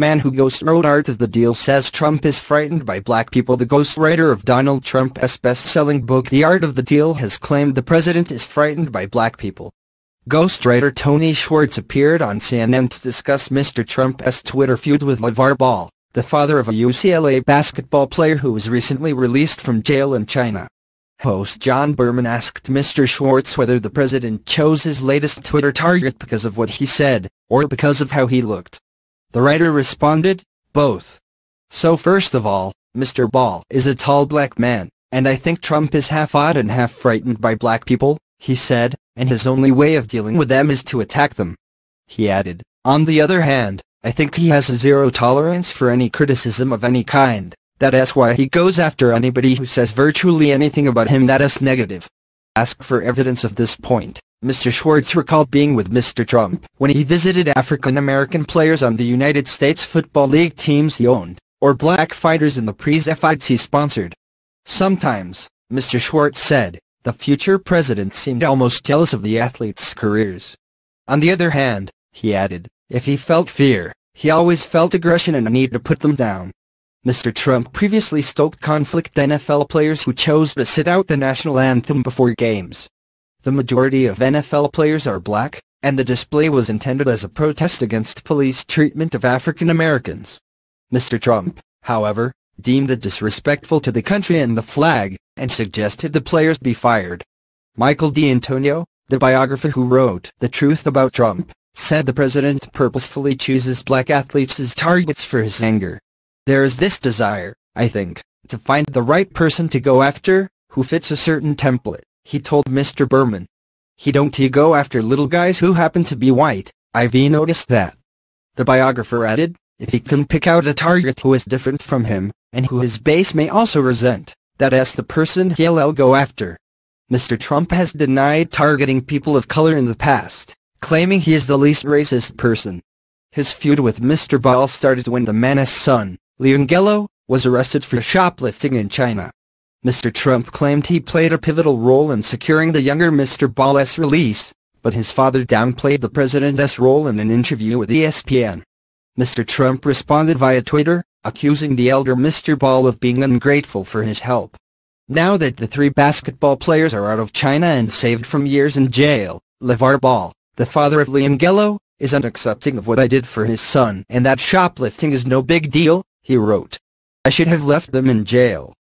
Man who ghostwrote art of the deal says Trump is frightened by black people. The ghostwriter of Donald Trump's best-selling book The Art of the Deal has claimed the president is frightened by black people. Ghostwriter Tony Schwartz appeared on CNN to discuss Mr. Trump's Twitter feud with LeVar Ball, the father of a UCLA basketball player who was recently released from jail in China. Host John Berman asked Mr. Schwartz whether the president chose his latest Twitter target because of what he said, or because of how he looked. The writer responded, "Both. So first of all, Mr. Ball is a tall black man, and I think Trump is half odd and half frightened by black people," he said, "and his only way of dealing with them is to attack them." He added, "On the other hand, I think he has a zero tolerance for any criticism of any kind. That's why he goes after anybody who says virtually anything about him that is negative." Asked for evidence of this point, Mr. Schwartz recalled being with Mr. Trump when he visited African-American players on the United States Football League teams he owned, or black fighters in the prize fights he sponsored. Sometimes, Mr. Schwartz said, the future president seemed almost jealous of the athletes' careers. On the other hand, he added, if he felt fear, he always felt aggression and a need to put them down. Mr. Trump previously stoked conflict with NFL players who chose to sit out the national anthem before games. The majority of NFL players are black, and the display was intended as a protest against police treatment of African Americans. Mr. Trump, however, deemed it disrespectful to the country and the flag, and suggested the players be fired. Michael D'Antonio, the biographer who wrote The Truth About Trump, said the president purposefully chooses black athletes as targets for his anger. There is this desire, I think, to find the right person to go after, who fits a certain template, he told Mr. Berman. He don't go after little guys who happen to be white, I've noticed that. The biographer added, if he can pick out a target who is different from him, and who his base may also resent, that's the person he'll go after. Mr. Trump has denied targeting people of color in the past, claiming he is the least racist person. His feud with Mr. Ball started when the man's son, Leon, was arrested for shoplifting in China. Mr. Trump claimed he played a pivotal role in securing the younger Mr. Ball's release, but his father downplayed the president's role in an interview with ESPN. Mr. Trump responded via Twitter, accusing the elder Mr. Ball of being ungrateful for his help. Now that the three basketball players are out of China and saved from years in jail, LeVar Ball, the father of Leon, is unaccepting of what I did for his son and that shoplifting is no big deal, he wrote. I should have left them in jail.